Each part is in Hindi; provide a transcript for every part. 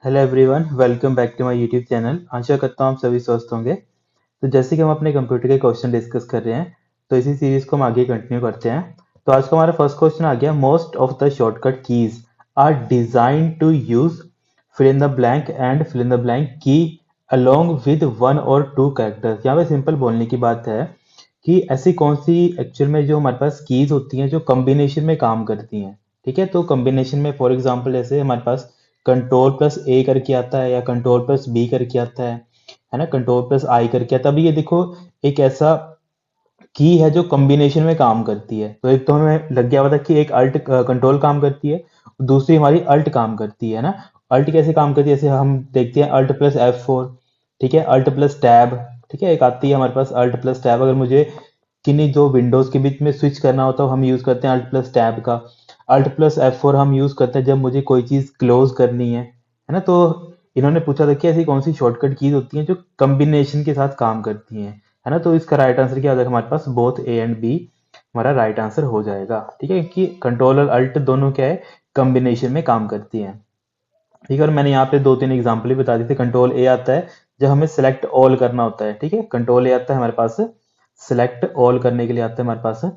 Hello everyone, welcome back to my YouTube channel. आशा करता हूँ आप सभी स्वस्थ होंगे। तो जैसे कि हम अपने कंप्यूटर के क्वेश्चन डिस्कस कर रहे हैं, तो इसी सीरीज को हम आगे कंटिन्यू करते हैं। तो आज का हमारा फर्स्ट क्वेश्चन आ गया, most of the shortcut keys are design to use fill in the blank and fill in the blank key along with one और टू कैरेक्टर्स। यहाँ पे सिंपल बोलने की बात है कि ऐसी कौन सी एक्चुअल में जो हमारे पास कीज होती हैं जो कॉम्बिनेशन में काम करती हैं। ठीक है, तो कॉम्बिनेशन में फॉर एग्जांपल जैसे हमारे पास कंट्रोल प्लस ए करके आता है या कंट्रोल प्लस बी करके आता है ना, कंट्रोल प्लस आई करके आता है। अभी ये देखो, एक ऐसा की है जो कॉम्बिनेशन में काम करती है। तो एक तो हमें लग गया हुआ था कि एक अल्ट कंट्रोल काम करती है, दूसरी हमारी अल्ट काम करती है ना। अल्ट कैसे काम करती है, जैसे हम देखते हैं अल्ट प्लस F4। ठीक है, अल्ट प्लस टैब। ठीक है, एक आती है हमारे पास अल्ट प्लस टैब। अगर मुझे किन्हीं दो विंडोज के बीच में स्विच करना होता है, हम यूज करते हैं अल्ट प्लस टैब का। अल्ट प्लस F4 हम यूज करते हैं जब मुझे कोई चीज क्लोज करनी है ना। तो इन्होंने पूछा था कि ऐसी कौन सी शॉर्टकट कीज होती हैं जो कॉम्बिनेशन के साथ काम करती हैं, है ना। तो इसका राइट आंसर क्या हो जाएगा, हमारे पास बोथ ए एंड बी हमारा राइट आंसर हो जाएगा। ठीक है, कि कंट्रोल और अल्ट दोनों क्या है, कॉम्बिनेशन में काम करती हैं। ठीक है, और मैंने यहाँ पे दो तीन एग्जांपल भी बता दी थी। कंट्रोल ए आता है जब हमें सेलेक्ट ऑल करना होता है। ठीक है, कंट्रोल ए आता है हमारे पास सेलेक्ट ऑल करने के लिए आता है हमारे पास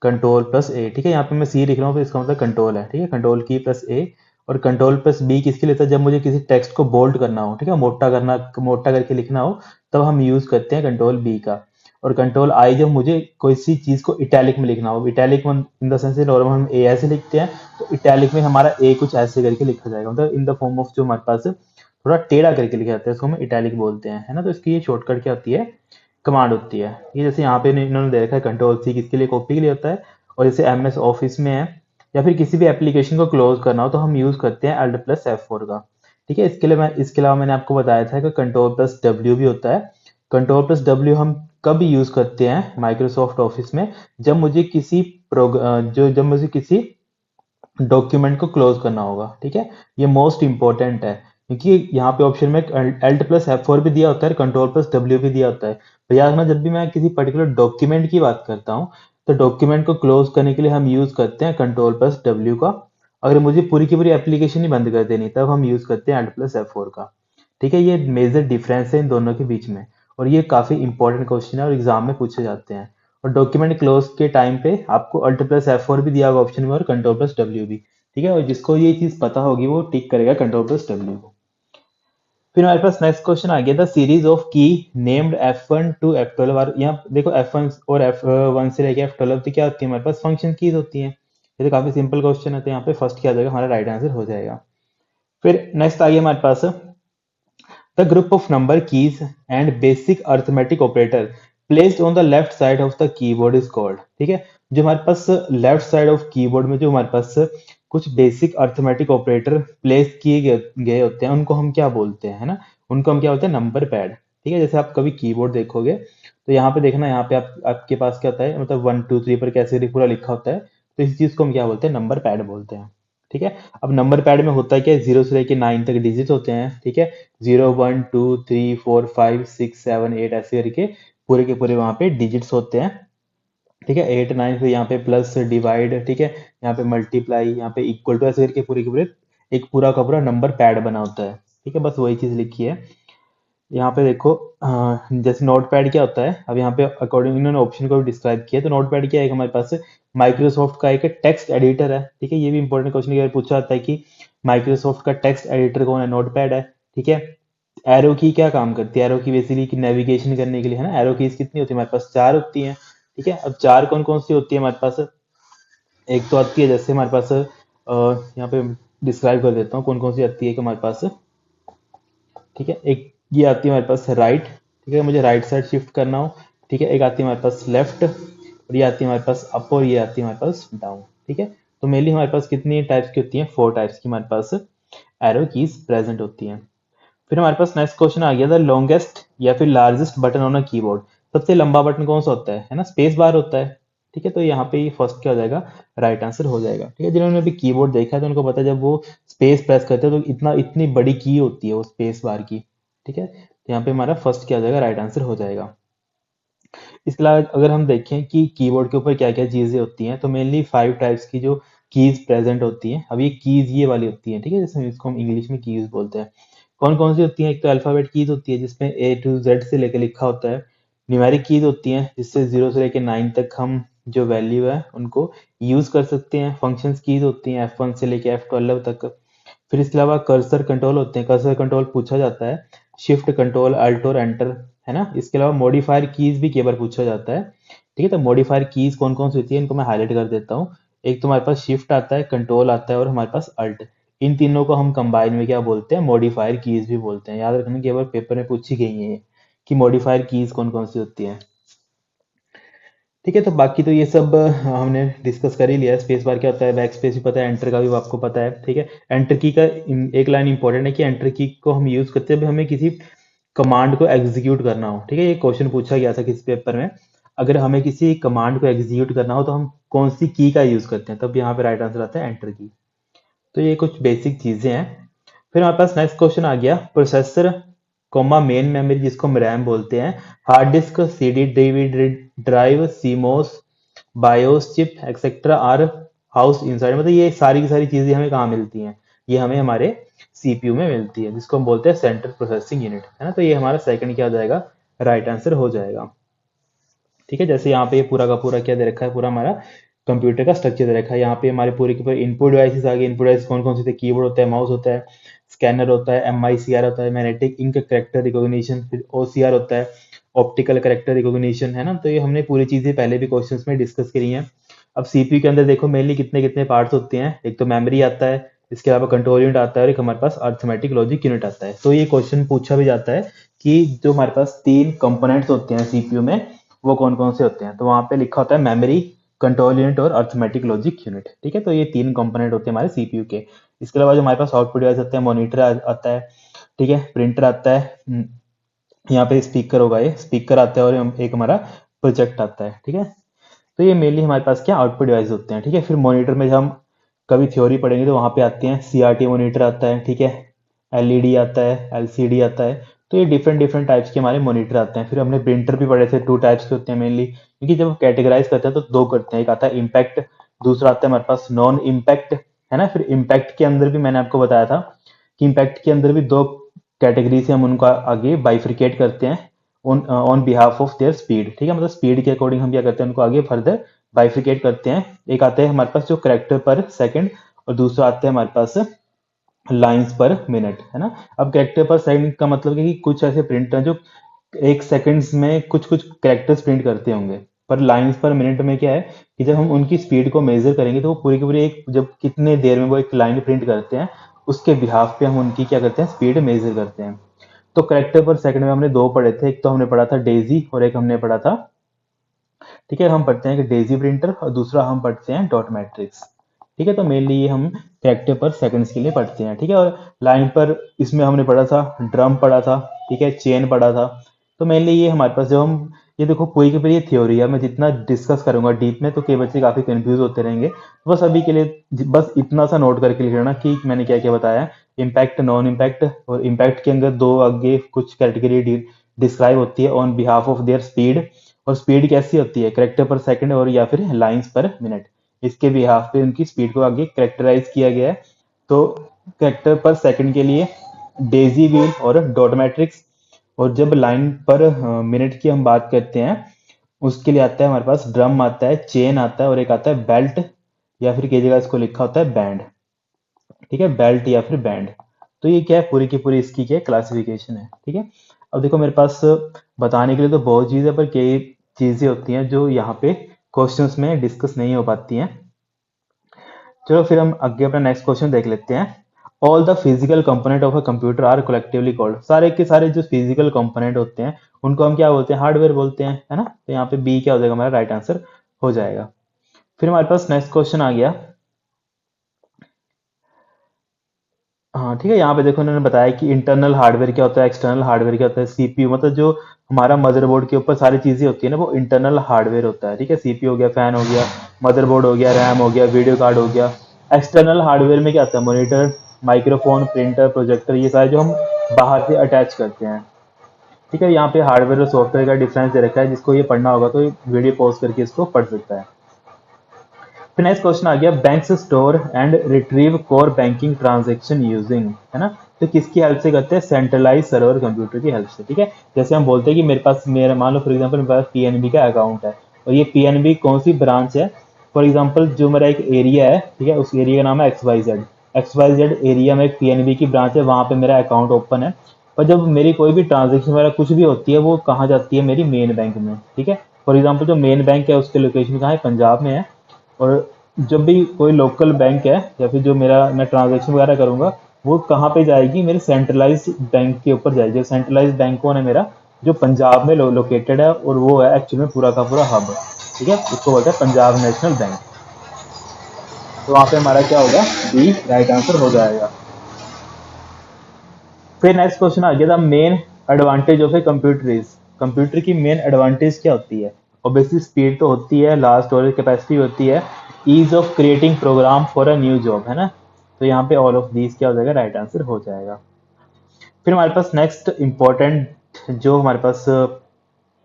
कंट्रोल प्लस ए। ठीक है, यहाँ पे मैं सी लिख रहा हूँ तो इसका मतलब कंट्रोल है। ठीक है, कंट्रोल की प्लस ए। और कंट्रोल प्लस बी किसके लिए होता है, जब मुझे किसी टेक्स्ट को बोल्ड करना हो, ठीक है, मोटा करके लिखना हो, तब हम यूज करते हैं कंट्रोल बी का। और कंट्रोल आई जब मुझे कोई सी चीज को इटैलिक में लिखना हो, italic in the sense normal हम ए ऐसे लिखते हैं, तो इटैलिक में हमारा ए कुछ ऐसे करके लिखा जाएगा, मतलब इन द फॉर्म ऑफ जो हमारे पास थोड़ा टेढ़ा करके लिखा जाता है, इसको हम इटैलिक बोलते हैं, है ना। तो इसकी ये शॉर्टकट क्या होती है, कमांड होती है। ये जैसे यहाँ पे इन्होंने दे रखा है कंट्रोल सी किसके लिए, कॉपी के लिए होता है। और जैसे एम एस ऑफिस में है या फिर किसी भी एप्लीकेशन को क्लोज करना हो, तो हम यूज करते हैं अल्ट प्लस F4 का। ठीक है, इसके अलावा मैंने आपको बताया था कि कंट्रोल प्लस डब्ल्यू भी होता है। कंट्रोल प्लस डब्ल्यू हम कब यूज करते हैं माइक्रोसॉफ्ट ऑफिस में, जब मुझे किसी जब मुझे किसी डॉक्यूमेंट को क्लोज करना होगा। ठीक है, ये मोस्ट इंपॉर्टेंट है, क्योंकि यहाँ पे ऑप्शन में अल्ट प्लस F4 भी दिया होता है, कंट्रोल प्लस डब्ल्यू भी दिया होता है। तो याद रखना, जब भी मैं किसी पर्टिकुलर डॉक्यूमेंट की बात करता हूँ, तो डॉक्यूमेंट को क्लोज करने के लिए हम यूज करते हैं कंट्रोल प्लस डब्ल्यू का। अगर मुझे पूरी की पूरी एप्लीकेशन ही बंद कर देनी, तब हम यूज करते हैं अल्ट प्लस F4 का। ठीक है, ये मेजर डिफरेंस है इन दोनों के बीच में। और ये काफी इंपॉर्टेंट क्वेश्चन है और एग्जाम में पूछे जाते हैं। और डॉक्यूमेंट क्लोज के टाइम पे आपको अल्ट प्लस F4 भी दिया होगा ऑप्शन में, और कंट्रोल प्लस डब्ल्यू भी। ठीक है, और जिसको ये चीज पता होगी वो टिक करेगा कंट्रोल प्लस डब्ल्यू को। फिर हमारे पास नेक्स्ट क्वेश्चन आ गया, द सीरीज ऑफ की नेम्ड F1 टू F12 और यहाँ देखो F1 और F1 से लेके F12 तक क्या होती है, हमारे पास फंक्शन कीज होती हैं। ये तो काफी सिंपल क्वेश्चन है, तो यहाँ पे फर्स्ट क्या आ जाएगा, हमारा राइट आंसर हो जाएगा। फिर नेक्स्ट आ गया हमारे पास, the group of number keys and basic arithmetic operator placed on the left side of the keyboard is called. ठीक है, जो हमारे पास लेफ्ट साइड ऑफ कीबोर्ड में जो हमारे पास कुछ बेसिक अर्थमेटिक ऑपरेटर प्लेस किए गए होते हैं, उनको हम क्या बोलते हैं, है ना। उनको हम क्या बोलते हैं, नंबर पैड। ठीक है, जैसे आप कभी कीबोर्ड देखोगे तो यहाँ पे देखना, यहाँ पे आपके पास क्या होता है, मतलब 1 2 3 पर कैसे पूरा लिखा होता है, तो इस चीज को हम क्या बोलते हैं, नंबर पैड बोलते हैं। ठीक है, अब नंबर पैड में होता है क्या, 0 से लेके 9 तक डिजिट होते हैं। ठीक है, 0 1 2 3 4 5 6 7 8 ऐसे करके पूरे के पूरे वहां पे डिजिट्स होते हैं। ठीक है, 8 9 फिर यहाँ पे प्लस डिवाइड, ठीक है, यहाँ पे मल्टीप्लाई, यहाँ पे इक्वल टू, ऐसे करके पूरे के पूरे एक पूरा का पूरा नंबर पैड बना होता है। ठीक है, बस वही चीज लिखी है यहाँ पे देखो। जैसे नोट पैड क्या होता है, अब यहाँ पे अकॉर्डिंग इन्होंने ऑप्शन को भी डिस्क्राइब किया, तो नोट पैड क्या है, हमारे पास माइक्रोसॉफ्ट का एक टेक्स्ट एडिटर है। ठीक है, ये भी इंपॉर्टेंट क्वेश्चन के पूछा जाता है कि माइक्रोसॉफ्ट का टेक्स्ट एडिटर कौन है, नोट पैड है। ठीक है, एरो की क्या काम करती है, एरो की बेसिकली नेविगेशन करने के लिए, है ना। एरो कीज कितनी होती है, हमारे पास 4 होती हैं। ठीक है, अब 4 कौन कौन सी होती है हमारे पास, एक तो आती है जैसे हमारे पास यहाँ पे डिस्क्राइब कर देता हूँ कौन कौन सी आती है कि हमारे पास। ठीक है, एक ये आती है हमारे पास राइट। ठीक है, मुझे राइट साइड शिफ्ट करना हो। ठीक है, एक आती है हमारे पास लेफ्ट, और ये आती है हमारे पास अप, और ये आती है हमारे पास डाउन। ठीक है, तो मेनली हमारे पास कितनी टाइप्स की होती हैं, 4 टाइप्स की हमारे पास एरो कीज प्रेजेंट होती हैं। फिर हमारे पास नेक्स्ट क्वेश्चन आ गया, द लॉन्गेस्ट या फिर largest button on a keyboard. सबसे लंबा बटन कौन सा होता है ना, स्पेस बार होता है। ठीक है, तो यहाँ पे ये फर्स्ट क्या हो जाएगा, राइट आंसर हो जाएगा। ठीक है, जिन्होंने अभी कीबोर्ड देखा है तो उनको पता है, जब वो स्पेस प्रेस करते हैं तो इतनी बड़ी की होती है वो स्पेस बार की। ठीक है, तो यहाँ पे हमारा फर्स्ट क्या हो जाएगा, राइट आंसर हो जाएगा। इसके अलावा अगर हम देखें कि कीबोर्ड के ऊपर क्या क्या चीजें होती हैं, तो मेनली 5 टाइप्स की जो कीज प्रेजेंट होती हैं। अब ये कीज ये वाली होती हैं, ठीक है, जैसे इसको हम इंग्लिश में कीज बोलते हैं। कौन कौन सी होती हैं? एक तो अल्फाबेट कीज होती है जिसमें A to Z से लेकर लिखा होता है। न्यूमेरिक कीज होती हैं जिससे 0 से लेकर 9 तक हम जो वैल्यू है उनको यूज कर सकते हैं। फंक्शंस कीज होती हैं F1 से लेकर F12 तक। फिर इसके अलावा कर्सर कंट्रोल होते हैं, कर्सर कंट्रोल पूछा जाता है, शिफ्ट कंट्रोल अल्ट और एंटर, है ना। इसके अलावा मॉडिफायर कीज भी कई बार पूछा जाता है, ठीक है। तो मॉडिफायर कीज कौन कौन सी होती है इनको मैं हाईलाइट कर देता हूँ। एक तो हमारे पास शिफ्ट आता है, कंट्रोल आता है और हमारे पास अल्ट। इन तीनों को हम कंबाइन में क्या बोलते हैं? मॉडिफायर कीज भी बोलते हैं। याद रखना कई बार पेपर में पूछी गई है ये, कि मॉडिफायर कीज कौन कौन सी होती है, ठीक है। तो बाकी तो ये सब हमने डिस्कस कर ही लिया है। स्पेस बार क्या होता है, बैक स्पेस भी पता है, एंटर का भी आपको पता है, ठीक है। एंटर की का एक लाइन इंपॉर्टेंट है कि एंटर की को हम यूज करते हैं जब हमें किसी कमांड को एग्जीक्यूट करना हो, ठीक है। ये क्वेश्चन पूछा गया था किसी पेपर में, अगर हमें किसी कमांड को एग्जीक्यूट करना हो तो हम कौन सी की का यूज करते हैं, तब यहाँ पे राइट आंसर आता है एंटर की। तो ये कुछ बेसिक चीजें हैं। फिर हमारे पास नेक्स्ट क्वेश्चन आ गया, प्रोसेसर कोमा मेन मेमोरी जिसको हम रैम बोलते हैं, hard disk, CD DVD drive, CMOS, BIOS chip etcetera are house inside. मतलब ये सारी की सारी चीजें हमें कहाँ मिलती हैं? ये हमें हमारे सीपीयू में मिलती है, जिसको हम बोलते हैं सेंट्रल प्रोसेसिंग यूनिट, है ना। तो ये हमारा सेकंड क्या हो जाएगा? राइट आंसर हो जाएगा, ठीक है। जैसे यहाँ पे ये पूरा का पूरा क्या दे रखा है, पूरा हमारा कंप्यूटर का स्ट्रक्चर दे रखा है। यहाँ पे हमारे पूरे के पूरे इनपुट डिवाइसेस आ गए। इनपुट डिवाइस कौन कौन से थे? कीबोर्ड होता है, माउस होता है, स्कैनर होता है, MICR होता है, मैग्नेटिक इंक करेक्टर रिकॉग्निशन, फिर OCR होता है, ऑप्टिकल करेक्टर रिकॉग्निशन, है ना। तो ये हमने पूरी चीजें पहले भी क्वेश्चंस में डिस्कस करी हैं। अब सीपीयू के अंदर देखो मेनली कितने कितने पार्ट्स होते हैं। एक तो मेमोरी आता है, इसके अलावा कंट्रोल यूनिट आता है और एक हमारे पास अर्थमेटिक लॉजिक यूनिट आता है। तो ये क्वेश्चन पूछा भी जाता है कि जो हमारे पास 3 कंपोनेंट्स होते हैं सीपीयू में, वो कौन कौन से होते हैं। तो वहां पे लिखा होता है मेमोरी, कंट्रोल यूनिट और अर्थमेटिक लॉजिक यूनिट, ठीक है। तो ये 3 कंपोनेंट होते हैं हमारे सीपीयू के। इसके अलावा जो हमारे पास आउटपुट डिवाइस होते हैं, मॉनिटर आता है, ठीक है, प्रिंटर आता है, यहाँ पे स्पीकर होगा, ये स्पीकर आता है और एक हमारा प्रोजेक्ट आता है, ठीक है। तो ये मेनली हमारे पास क्या आउटपुट डिवाइस होते हैं, ठीक है। फिर मॉनिटर में जब हम कभी थ्योरी पढ़ेंगे तो वहां पे आते हैं CRT मॉनिटर आता है, ठीक है, LED आता है, LCD आता है। तो ये डिफरेंट डिफरेंट टाइप्स के हमारे मॉनिटर आते हैं। फिर हमने प्रिंटर भी पढ़े थे, 2 टाइप्स के होते हैं मेनली, क्योंकि जब कैटेगराइज करते हैं तो 2 करते हैं, एक आता है इम्पैक्ट, दूसरा आता है हमारे पास नॉन इम्पैक्ट, है ना। फिर इम्पैक्ट के अंदर भी मैंने आपको बताया था कि इम्पैक्ट के अंदर भी 2 कैटेगरी से हम उनको आगे बाइफ्रिकेट करते हैं on behalf of their speed, ठीक है। मतलब स्पीड के अकॉर्डिंग हम क्या करते हैं, उनको आगे फर्दर बाइफ्रिकेट करते हैं। एक आता है हमारे पास जो करेक्टर पर सेकंड और दूसरा आता है हमारे पास लाइंस पर मिनट, है ना। अब करेक्टर पर सेकंड का मतलब है कि कुछ ऐसे प्रिंट हैं जो 1 सेकंड्स में कुछ कुछ करेक्टर्स प्रिंट करते होंगे, पर लाइंस पर मिनट में क्या है कि जब हम उनकी स्पीड को मेजर करेंगे तो वो पूरी की पूरी एक जब कितने देर में वो एक लाइन प्रिंट करते हैं, उसके बिहाफ पे हम उनकी क्या करते हैं, स्पीड मेजर करते हैं। तो करेक्टर पर सेकंड में हमने 2 पढ़े थे, एक तो हमने पढ़ा था डेजी और एक हमने पढ़ा था, ठीक है, हम पढ़ते हैं कि डेजी प्रिंटर और दूसरा हम पढ़ते हैं डॉट मैट्रिक्स, ठीक है। तो मेनली ये हम कैरेक्टर पर सेकंड्स के लिए पढ़ते हैं, ठीक है। और लाइन पर इसमें हमने पढ़ा था ड्रम पढ़ा था, ठीक है, चेन पढ़ा था। तो मेनली ये हमारे पास जब हम ये देखो पूरी की पूरी ये थ्योरी है, मैं जितना डिस्कस करूंगा डीप में तो कई बच्चे काफी कंफ्यूज होते रहेंगे। तो बस अभी के लिए बस इतना सा नोट करके लिख लेना कि मैंने क्या क्या बताया, इम्पैक्ट, नॉन इम्पैक्ट, और इम्पैक्ट के अंदर 2 आगे कुछ कैटेगरी डिस्क्राइब होती है on behalf of their speed. और स्पीड कैसी होती है, करेक्टर पर सेकंड और या फिर लाइंस पर मिनट, इसके बिहाफ पे उनकी स्पीड को आगे करेक्टराइज किया गया है। तो करेक्टर पर सेकंड के लिए डेजी व्हील और डॉट मैट्रिक्स, और जब लाइन पर मिनट की हम बात करते हैं उसके लिए आता है हमारे पास ड्रम आता है, चेन आता है और एक आता है बेल्ट, या फिर कई जगह इसको लिखा होता है बैंड, ठीक है, बेल्ट या फिर बैंड। तो ये क्या है, पूरी की पूरी इसकी क्या क्लासिफिकेशन है, ठीक है। अब देखो मेरे पास बताने के लिए तो बहुत चीज़ है, पर कई चीज़ें होती हैं जो यहाँ पे क्वेश्चंस में डिस्कस नहीं हो पाती हैं। चलो फिर हम आगे अपना नेक्स्ट क्वेश्चन देख लेते हैं। All the physical component of a computer are collectively called, सारे के सारे जो फिजिकल कंपोनेंट होते हैं उनको हम क्या बोलते हैं, हार्डवेयर बोलते हैं, है ना। तो यहाँ पे बी क्या हो जाएगा, हमारा राइट आंसर हो जाएगा। फिर हमारे पास नेक्स्ट क्वेश्चन आ गया। हाँ ठीक है, यहाँ पे देखो उन्होंने बताया कि इंटरनल हार्डवेयर क्या होता है, एक्सटर्नल हार्डवेयर क्या होता है। सीपीयू मतलब जो हमारा मदरबोर्ड के ऊपर सारी चीजें होती है ना, वो इंटरनल हार्डवेयर होता है, ठीक है। सीपीयू हो गया, फैन हो गया, मदरबोर्ड हो गया, रैम हो गया, वीडियो कार्ड हो गया। एक्सटर्नल हार्डवेयर में क्या आता है, मॉनिटर, माइक्रोफोन, प्रिंटर, प्रोजेक्टर, ये सारे जो हम बाहर से अटैच करते हैं, ठीक है। यहाँ पे हार्डवेयर और सॉफ्टवेयर का डिफरेंस दे रखा है, जिसको ये पढ़ना होगा तो वीडियो पॉज करके इसको पढ़ सकता है। फिर नेक्स्ट क्वेश्चन आ गया banks store and retrieve core banking transaction using, है ना। तो किसकी हेल्प से करते हैं? सेंट्रलाइज सर्वर कंप्यूटर की हेल्प से, ठीक है। जैसे हम बोलते हैं कि मेरे पास, मेरा मान लो फॉर एग्जांपल मेरे पास पीएनबी का अकाउंट है, और ये पीएनबी कौन सी ब्रांच है? फॉर एग्जांपल जो मेरा एक एरिया है, ठीक है, उस एरिया का नाम है XYZ। XYZ एरिया में एक पीएनबी की ब्रांच है, वहां पे मेरा अकाउंट ओपन है। पर जब मेरी कोई भी ट्रांजेक्शन वगैरह कुछ भी होती है, वो कहाँ जाती है? मेरी मेन बैंक में, ठीक है। फॉर एग्जाम्पल जो मेन बैंक है उसके लोकेशन कहाँ है? पंजाब में है। और जब भी कोई लोकल बैंक है या फिर जो मेरा मैं ट्रांजेक्शन वगैरह करूंगा, वो कहाँ पे जाएगी? मेरे सेंट्रलाइज बैंक के ऊपर जाएगी। सेंट्रलाइज बैंक कौन है? मेरा जो पंजाब में लोकेटेड है, और वो है एक्चुअली में पूरा का पूरा हब, ठीक है, उसको बोलते हैं पंजाब नेशनल बैंक। तो वहां पे हमारा क्या होगा? बी राइट आंसर हो जाएगा। फिर नेक्स्ट क्वेश्चन आ गया, the main advantage of a computer is. Computer की मेन एडवांटेज क्या होती है? ऑब्वियसली स्पीड तो होती है, लार्ज स्टोरेज कैपेसिटी होती है, ease of creating program for a new job, है ना। तो यहाँ पे ऑल ऑफ दीज क्या हो जाएगा? राइट आंसर हो जाएगा। फिर हमारे पास नेक्स्ट इंपॉर्टेंट जो हमारे पास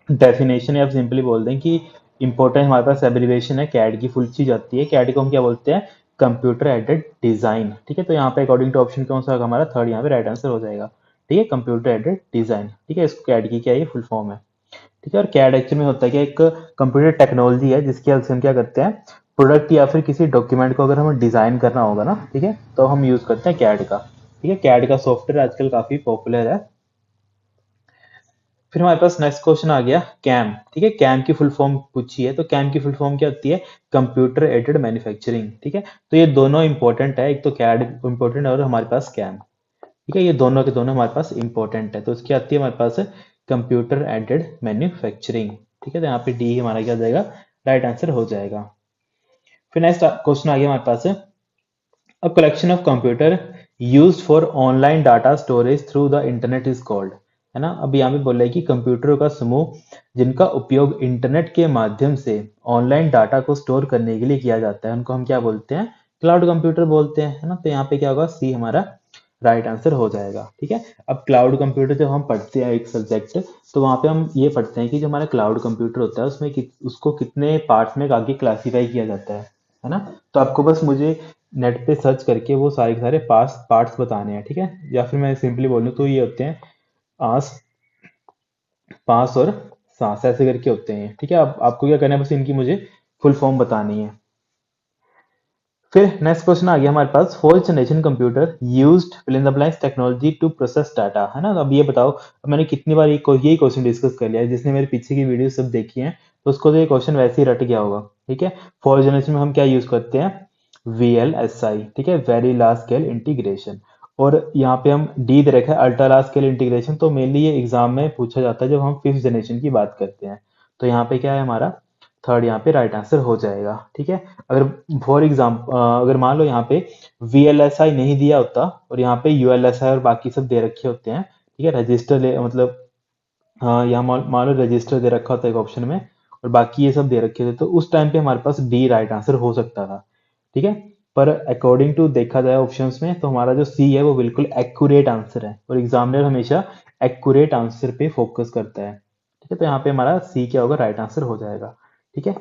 डेफिनेशन है, आप सिंपली बोल दें कि इंपॉर्टेंट हमारे पास एब्रिविएशन है कैड की, फुल चीज आती है। कैड को हम क्या बोलते हैं? कंप्यूटर एडेड डिजाइन, ठीक है। तो यहाँ पे अकॉर्डिंग टू ऑप्शन कौन सा होगा? हमारा थर्ड यहाँ पे राइट आंसर हो जाएगा, ठीक है, कंप्यूटर एडेड डिजाइन, ठीक है। इसको कैड की क्या है? ये फुल फॉर्म है, ठीक है। और कैड एक्चुअली में होता है कि एक कंप्यूटर टेक्नोलॉजी है जिसकी हेल्प से हम क्या करते हैं? प्रोडक्ट या फिर किसी डॉक्यूमेंट को अगर हमें डिजाइन करना होगा ना, ठीक है, तो हम यूज करते हैं कैड का, ठीक है। कैड का सॉफ्टवेयर आजकल काफी पॉपुलर है। फिर हमारे पास नेक्स्ट क्वेश्चन आ गया कैम, ठीक है। कैम की फुल फॉर्म पूछी है, तो कैम की फुल फॉर्म क्या होती है? कंप्यूटर एडेड मैन्युफैक्चरिंग, ठीक है। तो ये दोनों इंपॉर्टेंट है, एक तो कैड इंपॉर्टेंट है और हमारे पास कैम, ठीक है। ये दोनों के दोनों हमारे पास इंपॉर्टेंट है। तो इसकी आती है हमारे पास कंप्यूटर एडेड मैन्युफैक्चरिंग, ठीक है। तो यहाँ पे डी हमारा क्या हो जाएगा? राइट आंसर हो जाएगा। फिर नेक्स्ट क्वेश्चन आ गया हमारे पास, a collection of computer used for online data storage through the internet is called, है ना। अब यहाँ पे बोला है कि कंप्यूटरों का समूह जिनका उपयोग इंटरनेट के माध्यम से ऑनलाइन डाटा को स्टोर करने के लिए किया जाता है, उनको हम क्या बोलते हैं? क्लाउड कंप्यूटर बोलते हैं, है ना। तो यहाँ पे क्या होगा? सी हमारा राइट आंसर हो जाएगा, ठीक है। अब क्लाउड कंप्यूटर जब हम पढ़ते हैं एक सब्जेक्ट, तो वहाँ पे हम ये पढ़ते हैं कि जो हमारा क्लाउड कंप्यूटर होता है उसमें उसको कितने पार्ट्स में आगे क्लासीफाई किया जाता है ना। तो आपको बस मुझे नेट पे सर्च करके वो सारे के सारे पास पार्ट्स बताने हैं, ठीक है। या फिर मैं सिंपली बोलूँ तो ये होते हैं आस, पास और सांस, ऐसे करके होते हैं, ठीक है। अब आपको क्या करना है? बस इनकी मुझे फुल फॉर्म बतानी है। फिर नेक्स्ट क्वेश्चन आ गया हमारे पास, fourth generation computer used fill in the blanks technology to process data, है ना। तो अब ये बताओ, अब मैंने कितनी बार यही क्वेश्चन डिस्कस कर लिया है, जिसने मेरे पीछे की वीडियो सब देखी है तो उसको तो ये क्वेश्चन वैसे ही रट गया होगा, ठीक है। फोर्थ जनरेशन में हम क्या यूज करते हैं? VLSI, ठीक है, वेरी लार्ज स्केल इंटीग्रेशन। और यहाँ पे हम डी दे रखा है अल्ट्रा लार्ज स्केल इंटीग्रेशन, तो मेनली ये एग्जाम में पूछा जाता है जब हम फिफ्थ जनरेशन की बात करते हैं। तो यहाँ पे क्या है हमारा? थर्ड यहाँ पे राइट आंसर हो जाएगा, ठीक है। अगर फॉर एग्जाम्पल अगर मान लो यहाँ पे VLSI नहीं दिया होता और यहाँ पे ULSI और बाकी सब दे रखे होते हैं, ठीक है, रजिस्टर मतलब हाँ, यहाँ मान लो रजिस्टर दे रखा होता है एक ऑप्शन में, और बाकी ये सब दे रखे थे, तो उस टाइम पे हमारे पास डी राइट आंसर हो सकता था, ठीक है। पर अकॉर्डिंग टू देखा जाए ऑप्शंस में, तो हमारा जो सी है वो बिल्कुल एक्यूरेट आंसर है, और एग्जामिनर हमेशा एक्यूरेट आंसर पे फोकस करता है, ठीक है। तो यहाँ पे हमारा सी क्या होगा? राइट आंसर हो जाएगा, ठीक है।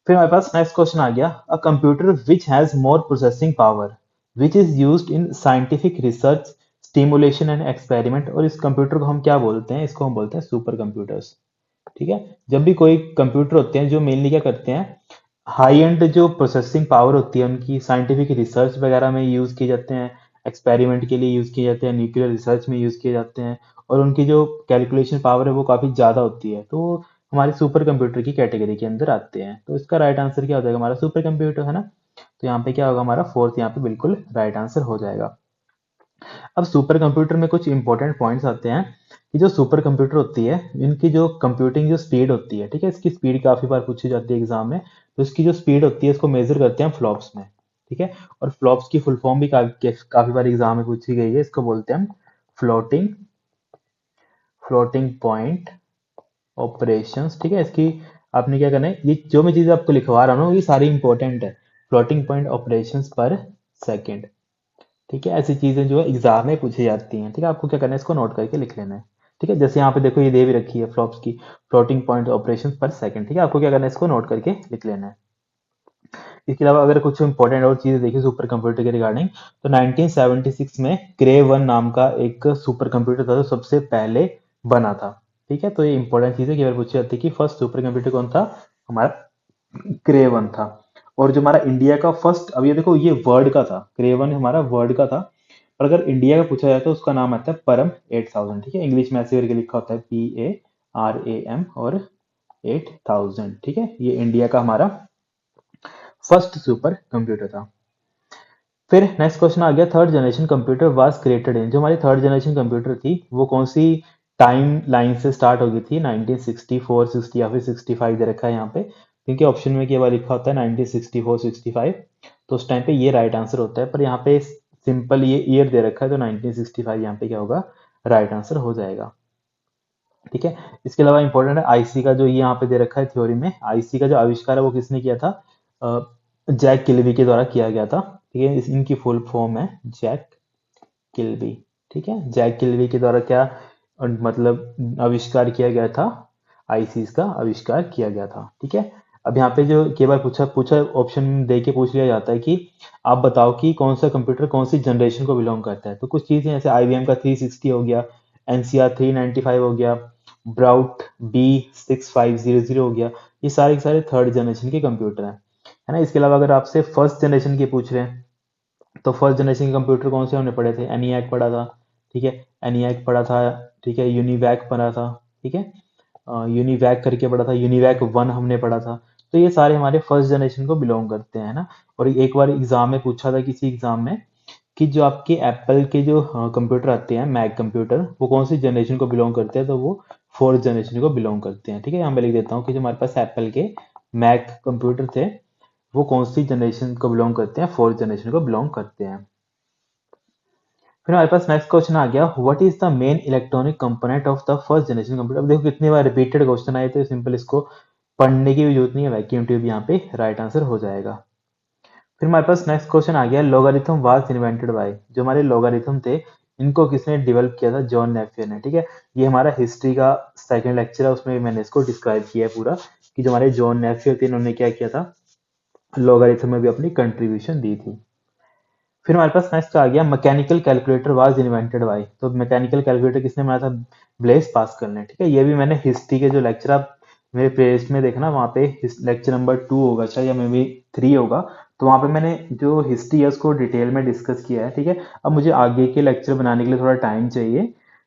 फिर हमारे पास नेक्स्ट क्वेश्चन आ गया, a computer which has more processing power which is used in scientific research stimulation and experiment. और इस कंप्यूटर को हम क्या बोलते हैं? इसको हम बोलते हैं सुपर कंप्यूटर्स, ठीक है। जब भी कोई कंप्यूटर होते हैं जो मेनली क्या करते हैं, हाई एंड जो प्रोसेसिंग पावर होती है उनकी साइंटिफिक रिसर्च वगैरह में यूज किए जाते हैं, एक्सपेरिमेंट के लिए यूज किए जाते हैं, न्यूक्लियर रिसर्च में यूज किए जाते हैं, और उनकी जो कैलकुलेशन पावर है वो काफी ज्यादा होती है, तो वो हमारे सुपर कंप्यूटर की कैटेगरी के अंदर आते हैं। तो इसका राइट आंसर क्या हो जाएगा? हमारा सुपर कंप्यूटर, है ना। तो यहाँ पे क्या होगा? हमारा फोर्थ यहाँ पे बिल्कुल राइट आंसर हो जाएगा। अब सुपर कंप्यूटर में कुछ इंपॉर्टेंट पॉइंट्स आते हैं कि जो सुपर कंप्यूटर होती है इनकी जो कंप्यूटिंग जो स्पीड होती है, ठीक है, इसकी स्पीड काफी बार पूछी जाती है एग्जाम में, तो इसकी जो स्पीड होती है इसको मेजर करते हैं फ्लॉप्स में, ठीक है। और फ्लॉप्स की फुल फॉर्म भी काफी बार एग्जाम में पूछी गई है, इसको बोलते हैं फ्लोटिंग फ्लोटिंग पॉइंट ऑपरेशंस, ठीक है। इसकी आपने क्या करना है, ये जो मैं चीजें आपको लिखवा रहा हूँ ये सारी इंपॉर्टेंट है। फ्लोटिंग पॉइंट ऑपरेशंस पर सेकेंड, ठीक है। ऐसी चीजें जो है एग्जाम में पूछी जाती हैं, ठीक है। आपको क्या करना है? इसको नोट करके लिख लेना है, ठीक है, जैसे यहाँ पे देखो ये दे भी रखी है फ्लॉप्स की फ्लोटिंग पॉइंट ऑपरेशन पर सेकंड। ठीक है, आपको क्या करना है, इसको नोट करके लिख लेना है। इसके अलावा अगर कुछ इंपॉर्टेंट और चीजें देखिए सुपर कंप्यूटर के रिगार्डिंग, तो 1976 में क्रे वन नाम का एक सुपर कंप्यूटर था जो सबसे पहले बना था। ठीक है, तो ये इंपॉर्टेंट चीज है कि अगर पूछी जाती है कि फर्स्ट सुपर कंप्यूटर कौन था, हमारा क्रे वन था। और जो हमारा इंडिया का फर्स्ट, अब ये देखो ये वर्ड का था, क्रे वन हमारा वर्ड का था, और अगर इंडिया का पूछा जाए तो उसका नाम आता है परम 8000। ठीक है, इंग्लिश में ऐसे करके लिखा होता है PARAM और 8000। ठीक है, ये इंडिया का हमारा फर्स्ट सुपर कंप्यूटर था। फिर नेक्स्ट क्वेश्चन आ गया, third generation computer was created in, जो हमारी थर्ड जनरेशन कंप्यूटर थी वो कौन सी टाइम लाइन से स्टार्ट हो गई थी, 1964, 60 या फिर 65 दे रखा है यहाँ पे, क्योंकि ऑप्शन में केवल लिखा होता है 1964 65, तो उस टाइम पे ये राइट आंसर होता है, पर यहाँ पे सिंपल ये ईयर दे रखा है तो 1965 यहाँ पे क्या होगा, राइट आंसर हो जाएगा। ठीक है, इसके अलावा इंपॉर्टेंट है आईसी का, जो ये यहाँ पे दे रखा है थ्योरी में, आईसी का जो आविष्कार है वो किसने किया था, जैक किल्बी के द्वारा किया गया था। ठीक है, इनकी फुल फॉर्म है जैक किल्बी। ठीक है, जैक किल्बी के द्वारा क्या मतलब आविष्कार किया गया था, आईसी का आविष्कार किया गया था। ठीक है, अब यहाँ पे जो कई बार पूछा पूछा ऑप्शन दे के पूछ लिया जाता है कि आप बताओ कि कौन सा कंप्यूटर कौन सी जनरेशन को बिलोंग करता है, तो कुछ चीजें जैसे आईबीएम का 360 हो गया, एनसीआर 395 हो गया, ब्राउट B6500 हो गया, ये सारे के सारे थर्ड जनरेशन के कंप्यूटर हैं, है ना। इसके अलावा अगर आपसे फर्स्ट जनरेशन के पूछ रहे हैं, तो फर्स्ट जनरेशन के कंप्यूटर कौन से हमने पढ़े थे, एनियाक पढ़ा था। ठीक है, एनियाक पढ़ा था। ठीक है, यूनिवैक पढ़ा था। ठीक है, यूनिवैक करके पढ़ा था, यूनिवैक वन हमने पढ़ा था। तो ये सारे हमारे फर्स्ट जनरेशन को बिलोंग करते हैं ना। और एक बार एग्जाम में पूछा था किसी एग्जाम में कि जो आपके एप्पल के जो कंप्यूटर आते हैं मैक कंप्यूटर, वो कौन सी जनरेशन को बिलोंग करते हैं, तो वो फोर्थ जनरेशन को बिलोंग करते हैं। ठीक है, यहाँ मैं लिख देता हूँ कि जो हमारे पास एप्पल के मैक कंप्यूटर थे वो कौन सी जनरेशन को बिलोंग करते हैं, फोर्थ जनरेशन को बिलोंग करते हैं। फिर हमारे पास नेक्स्ट क्वेश्चन आ गया, what is the main electronic component of the first generation computer. अब देखो कितनी बार रिपीटेड क्वेश्चन आए, तो सिंपल इसको पढ़ने की भी जरूरत नहीं है, वैक्यूम ट्यूब यहाँ पे राइट आंसर हो जाएगा। फिर हमारे पास नेक्स्ट क्वेश्चन आ गया, लॉगरिथम वाज इन्वेंटेड बाय, जो हमारे लॉगरिथम थे इनको किसने डेवलप किया था, जॉन नेपियर ने। ठीक है, ये हमारा हिस्ट्री का सेकंड लेक्चर है, उसमें मैंने इसको डिस्क्राइब किया है पूरा कि जो हमारे जॉन नेपियर थे इन्होंने क्या किया था, लॉगरिथम में भी अपनी कंट्रीब्यूशन दी थी। फिर हमारे पास नेक्स्ट आ गया, mechanical calculator was invented bye, तो मैकेनिकल कैलकुलेटर किसने बनाया था, ब्लेस पास्कल ने। ठीक है, ये भी मैंने हिस्ट्री के जो लेक्चर आप मेरे प्लेलिस्ट में देखना, वहाँ पे लेक्चर नंबर 2 होगा शायद या मे बी 3 होगा, तो वहाँ पे मैंने जो हिस्ट्री है उसको डिटेल में डिस्कस किया है। ठीक है, अब मुझे आगे के लेक्चर बनाने के लिए थोड़ा टाइम चाहिए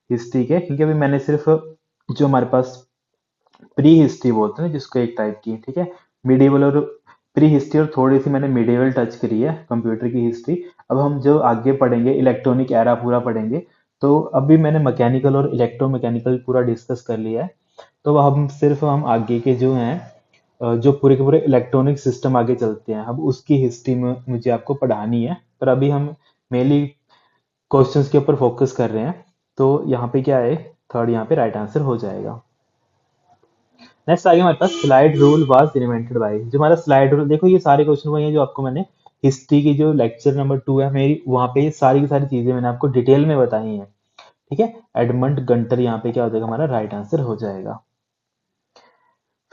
हिस्ट्री के, क्योंकि अभी मैंने सिर्फ जो हमारे पास प्री हिस्ट्री बोलते हैं जिसको एक टाइप की, ठीक है, मिडिवल और प्री हिस्ट्री, और थोड़ी सी मैंने मिडिवल टच करी है कंप्यूटर की हिस्ट्री। अब हम जो आगे पढ़ेंगे इलेक्ट्रॉनिक एरा पूरा पढ़ेंगे, तो अभी मैंने मैकेनिकल और इलेक्ट्रोमैकेनिकल पूरा डिस्कस कर लिया है, तो हम सिर्फ हम आगे के जो हैं जो पूरे के पूरे इलेक्ट्रॉनिक सिस्टम आगे चलते हैं, अब उसकी हिस्ट्री में मुझे आपको पढ़ानी है, पर अभी हम मेनली क्वेश्चंस के ऊपर फोकस कर रहे हैं, तो यहाँ पे क्या है, थर्ड यहाँ पे राइट आंसर हो जाएगा। नेक्स्ट आ गया हमारे पास, slide rule was invented by, जो हमारा स्लाइड रूल, देखो ये सारे क्वेश्चन वही हैं जो आपको मैंने हिस्ट्री की जो लेक्चर नंबर 2 है मेरी, वहां पे ये सारी की सारी चीजें मैंने आपको डिटेल में बताई हैं। ठीक है, एडमंड गंटर यहाँ पे क्या हो जाएगा, हमारा राइट आंसर हो जाएगा।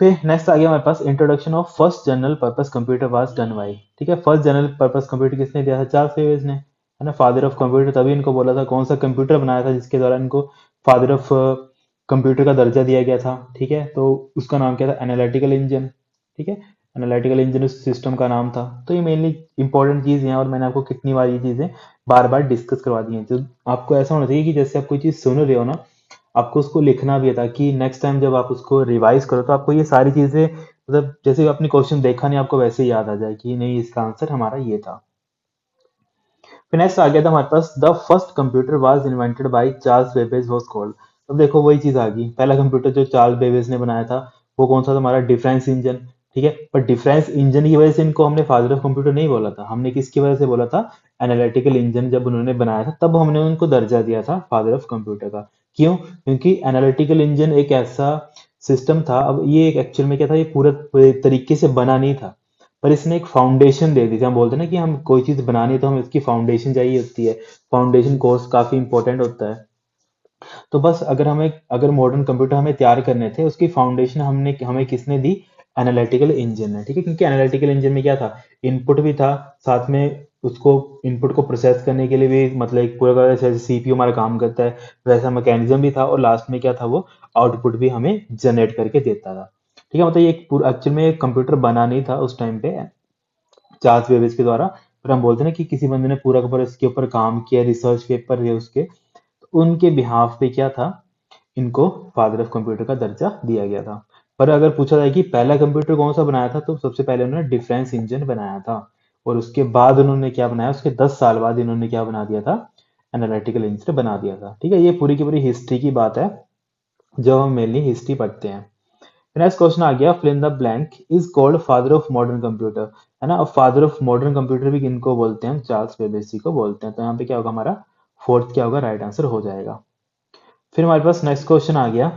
फिर नेक्स्ट आ गया हमारे पास, introduction of first general purpose computer was done by. ठीक है, फर्स्ट जनरल पर्पस कंप्यूटर किसने दिया था, चार्ल्स बेबेज ने, है ना, फादर ऑफ कंप्यूटर, तभी इनको बोला था, कौन सा कंप्यूटर बनाया था जिसके द्वारा इनको फादर ऑफ कंप्यूटर का दर्जा दिया गया था। ठीक है, तो उसका नाम क्या था, एनालिटिकल इंजन। ठीक है, एनालिटिकल इंजन उस सिस्टम का नाम था। तो ये मेनली इंपॉर्टेंट चीज है, और मैंने आपको कितनी बार ये चीजें बार बार डिस्कस करवा दी हैं, तो आपको ऐसा होना चाहिए कि जैसे आप कोई चीज सुन रहे हो ना, आपको उसको लिखना भी है, ताकि नेक्स्ट टाइम जब आप उसको रिवाइज करो तो आपको ये सारी चीजें, मतलब जैसे आपने क्वेश्चन देखा नहीं आपको वैसे ही याद आ जाए कि नहीं इसका आंसर हमारा ये था। फिर नेक्स्ट आ गया था हमारे पास, the first computer was invented by Charles Babbage was called. अब देखो वही चीज आ गई, पहला कंप्यूटर जो चार्ल्स बेबेज ने बनाया था वो कौन सा था, हमारा डिफरेंस इंजन। ठीक है, पर डिफरेंस इंजन की वजह से इनको हमने फादर ऑफ कंप्यूटर नहीं बोला था, हमने किसकी वजह से बोला था, एनालिटिकल इंजन जब उन्होंने बनाया था तब हमने उनको दर्जा दिया था फादर ऑफ कंप्यूटर का। क्यों, क्योंकि एनालिटिकल इंजन एक ऐसा सिस्टम था, अब ये एक एक्चुअल में क्या था, ये पूरे तरीके से बना नहीं था, पर इसने एक फाउंडेशन दे दी थी। हम बोलते हैं ना कि हम कोई चीज बनानी है तो हमें इसकी फाउंडेशन चाहिए होती है, फाउंडेशन कोर्स काफी इंपॉर्टेंट होता है। तो बस अगर मॉडर्न कंप्यूटर हमें तैयार करने थे, उसकी फाउंडेशन हमें किसने दी? एनालिटिकल इंजन ने, ठीक है। क्योंकि एनालिटिकल इंजन में क्या था? इनपुट भी था, साथ में उसको इनपुट को प्रोसेस करने के लिए भी, मतलब एक पूरा जैसे सीपीयू हमारा काम करता है वैसा मैकेनिज्म भी था, और लास्ट में क्या था? वो आउटपुट भी हमें जनरेट करके देता था, ठीक है। मतलब ये एक पूरा एक्चुअल में कंप्यूटर बना नहीं था उस टाइम पे चार्ल्स बेबेज के द्वारा, पर हम बोलते हैं ना कि किसी बंदे ने पूरा का पूरा इसके ऊपर काम किया, रिसर्च पेपर है उसके, तो उनके बिहाफ पे क्या था? इनको फादर ऑफ कंप्यूटर का दर्जा दिया गया था। पर अगर पूछा जाए कि पहला कंप्यूटर कौन सा बनाया था, तो सबसे पहले उन्होंने डिफरेंस इंजन बनाया था, और उसके बाद उन्होंने क्या बनाया? उसके 10 साल बाद इन्होंने क्या बना दिया था? एनालिटिकल इंजन बना दिया था, ठीक है। ये पूरी की पूरी हिस्ट्री की बात है, जो हम मेनली हिस्ट्री पढ़ते हैं। नेक्स्ट क्वेश्चन आ गया, fill in the blank is called father of modern computer, है ना। और फादर ऑफ मॉडर्न कंप्यूटर भी किनको बोलते हैं? चार्ल्स बेबेज को बोलते हैं। तो यहाँ पे क्या होगा? हमारा फोर्थ क्या होगा? राइट आंसर हो जाएगा। फिर हमारे पास नेक्स्ट क्वेश्चन आ गया,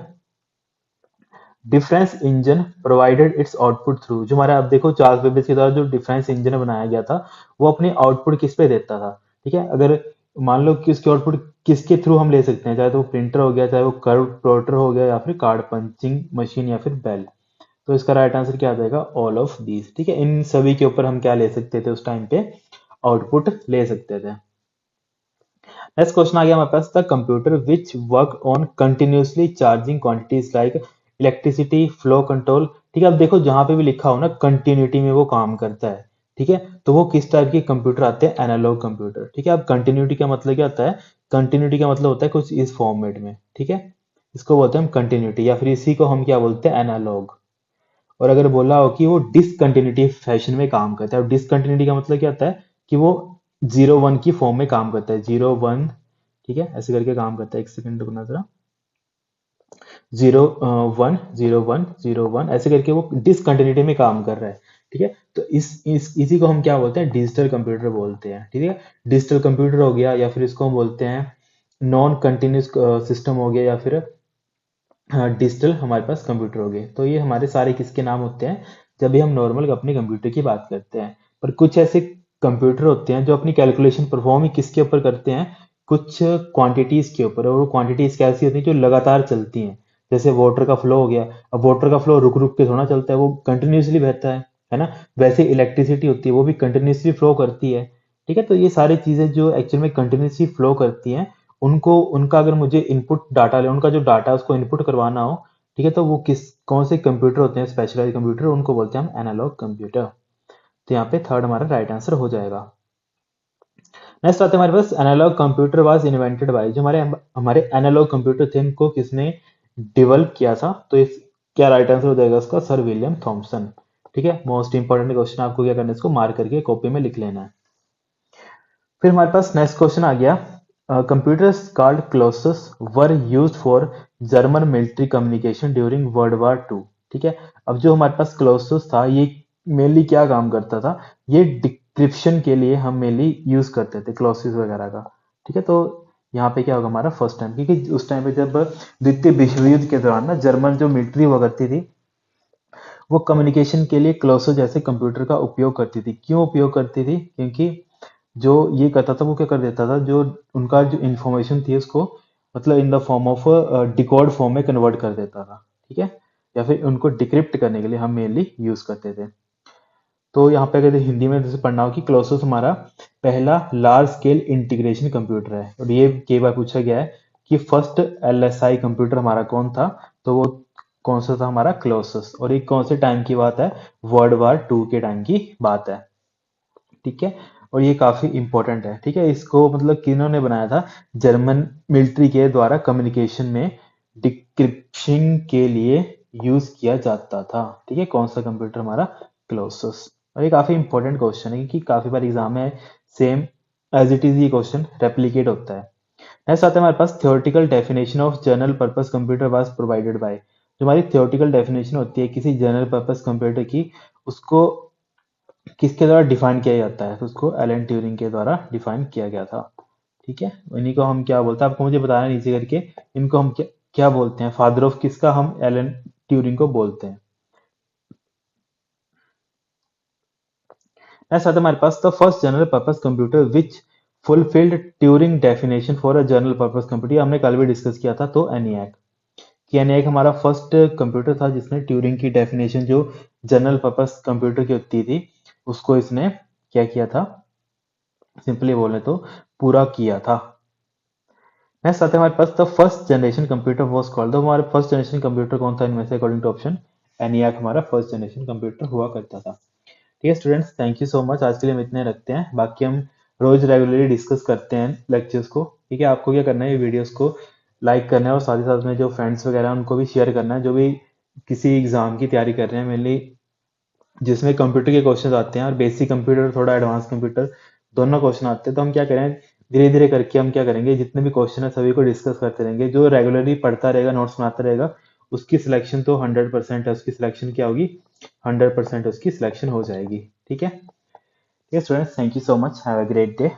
difference engine provided it's output through. जो हमारा, अब देखो, चार्ल्स बेबेज के द्वारा जो डिफरेंस इंजन बनाया गया था, वो अपने आउटपुट किस पे देता था? ठीक है। अगर मान लो कि उसके आउटपुट किसके थ्रू हम ले सकते हैं, चाहे तो वो प्रिंटर हो गया, चाहे वो कर्व प्लॉटर हो गया, या फिर कार्ड पंचिंग मशीन, या फिर बेल। तो इसका राइट आंसर क्या आ जाएगा? ऑल ऑफ दीज, ठीक है। इन सभी के ऊपर हम क्या ले सकते थे उस टाइम पे? आउटपुट ले सकते थे। नेक्स्ट क्वेश्चन आ गया हमारे पास, the computer which work on continuously charging quantities like electricity flow control, ठीक है। अब देखो, जहां पे भी लिखा हो ना कंटिन्यूटी में वो काम करता है, ठीक है, तो वो किस टाइप के कंप्यूटर आते हैं? एनालॉग कंप्यूटर, ठीक है। अब कंटिन्यूटी का मतलब क्या होता है? कंटिन्यूटी का मतलब होता है कुछ इस फॉर्मेट में, ठीक है। इसको बोलते हैं हम कंटिन्यूटी, या फिर इसी को हम क्या बोलते हैं? एनालॉग। और अगर बोला हो कि वो डिसकंटिन्यूटी फैशन में काम करता है, और डिसकंटिन्यूटी का मतलब क्या होता है? कि वो 0 1 की फॉर्म में काम करता है, 0 1, ठीक है, ऐसे करके काम करता है। एक सेकंड रुकना जरा, 0 1 0 1 0 1 ऐसे करके वो डिसकंटिन्यूटी में काम कर रहा है, ठीक है। तो इस इसी को हम क्या बोलते हैं? डिजिटल कंप्यूटर बोलते हैं, ठीक है। डिजिटल कंप्यूटर हो गया, या फिर इसको हम बोलते हैं नॉन कंटिन्यूस सिस्टम हो गया, या फिर डिजिटल हमारे पास कंप्यूटर हो गए। तो ये हमारे सारे किसके नाम होते हैं जब भी हम नॉर्मल अपने कंप्यूटर की बात करते हैं? पर कुछ ऐसे कंप्यूटर होते हैं जो अपनी कैलकुलेशन परफॉर्म ही किसके ऊपर करते हैं? कुछ क्वांटिटीज के ऊपर, और वो क्वांटिटीज कैसी होती हैं? जो लगातार चलती हैं। जैसे वाटर का फ्लो हो गया, अब वाटर का फ्लो रुक रुक के थोड़ा चलता है, वो कंटिन्यूसली बहता है ना। वैसे इलेक्ट्रिसिटी होती है, वो भी कंटिन्यूसली फ्लो करती है, ठीक है। तो ये सारी चीजें जो एक्चुअल में कंटिन्यूसली फ्लो करती हैं, उनको उनका अगर मुझे इनपुट डाटा ले, उनका जो डाटा है उसको इनपुट करवाना हो, ठीक है, तो वो किस कौन से कंप्यूटर होते हैं? स्पेशलाइज कंप्यूटर, उनको बोलते हैं हम एनालॉग कंप्यूटर। तो यहाँ पे थर्ड हमारा राइट आंसर हो जाएगा। नेक्स्ट आते हैं हमारे पास, analogue computer was invented by. जो हमारे हमारे एनालॉग कंप्यूटर थे, इनको किसने डेवलप किया था? तो इस क्या राइट आंसर हो जाएगा उसका? सर विलियम थॉमसन, ठीक है। मोस्ट इंपॉर्टेंट क्वेश्चन, आपको क्या करना है? इसको मार्क करके कॉपी में लिख लेना है। फिर हमारे पास नेक्स्ट क्वेश्चन आ गया, computers called Colossus were used for German military communication during World War 2, ठीक है। अब जो हमारे पास क्लोसस था, ये मेनली क्या काम करता था? ये डिक्रिप्शन के लिए हम मेनली यूज करते थे क्लोसस वगैरह का, ठीक है। तो यहाँ पे क्या होगा हमारा? फर्स्ट टाइम, क्योंकि उस टाइम पे जब द्वितीय विश्व युद्ध के दौरान ना जर्मन जो मिलिट्री हुआ करती थी, वो कम्युनिकेशन के लिए क्लोसो जैसे कंप्यूटर का उपयोग करती थी। क्यों उपयोग करती थी? क्योंकि जो ये करता था, वो क्या कर देता था, जो उनका जो इंफॉर्मेशन थी उसको, मतलब in the form of decode form में कन्वर्ट कर देता था, ठीक है। या फिर उनको डिक्रिप्ट करने के लिए हम मेनली यूज करते थे। तो यहाँ पे अगर हिंदी में जैसे पढ़ना हो कि क्लोसस हमारा पहला लार्ज स्केल इंटीग्रेशन कंप्यूटर है, और ये कई बार पूछा गया है कि फर्स्ट एलएसआई कंप्यूटर हमारा कौन था? तो वो कौन सा था? हमारा क्लोसस। और ये कौन से टाइम की बात है? वर्ल्ड वॉर 2 के टाइम की बात है, ठीक है। और ये काफी इंपॉर्टेंट है, ठीक है। इसको मतलब किन्होंने बनाया था? जर्मन मिलिट्री के द्वारा कम्युनिकेशन में डिक्रिप्शन के लिए यूज किया जाता था, ठीक है। कौन सा कंप्यूटर? हमारा क्लोसस। और ये काफी इंपॉर्टेंट क्वेश्चन है, क्योंकि काफी बार एग्जाम में सेम एज इट इज ये क्वेश्चन रेप्लीकेट होता है। नेक्स्ट आता है हमारे पास, theoretical definition of general purpose computer was provided by. जो हमारी थ्योरेटिकल डेफिनेशन होती है किसी जनरल पर्पस कंप्यूटर की, उसको किसके द्वारा डिफाइन किया जाता है? तो उसको एलन ट्यूरिंग के द्वारा डिफाइन किया गया था, ठीक है। इन्हीं को हम क्या बोलते हैं? आपको मुझे बताया नीचे करके, इनको हम क्या क्या बोलते हैं? फादर ऑफ किसका? हम एलन ट्यूरिंग को बोलते हैं। नेक्स्ट आता है हमारे पास, the first general purpose computer which fulfilled Turing definition for a general purpose computer, हमने कल भी डिस्कस किया था। तो एनियाक, कि एनियाक हमारा फर्स्ट कंप्यूटर था जिसने ट्यूरिंग की डेफिनेशन जो जनरल पर्पस कंप्यूटर की होती थी उसको इसने क्या किया था, सिंपली बोले तो पूरा किया था। नेक्स्ट आते हैं हमारे पास, the first generation computer was called, तो हमारे फर्स्ट जनरेशन कंप्यूटर कौन था इनमें से, अकॉर्डिंग टू ऑप्शन एनियाक हमारा फर्स्ट जनरेशन कंप्यूटर हुआ करता था। ठीक है students, thank you so much, आज के लिए हम इतने रखते हैं, बाकी हम रोज रेगुलरली डिस्कस करते हैं लेक्चर्स को। ठीक है, आपको क्या करना है, ये वीडियोस को लाइक करना है और साथ ही साथ में जो फ्रेंड्स वगैरह हैं उनको भी शेयर करना है, जो भी किसी एग्जाम की तैयारी कर रहे हैं मेनली, जिसमें कंप्यूटर के क्वेश्चन आते हैं और बेसिक कंप्यूटर थोड़ा एडवांस कंप्यूटर दोनों क्वेश्चन आते हैं। तो हम क्या करें, धीरे धीरे करके हम क्या करेंगे, जितने भी क्वेश्चन है सभी को डिस्कस करते रहेंगे। जो रेगुलरली पढ़ता रहेगा, नोट्स बनाता रहेगा, उसकी सिलेक्शन तो 100% है, उसकी सिलेक्शन क्या होगी, 100% उसकी सिलेक्शन हो जाएगी। ठीक है, students, thank you so much, have a great day.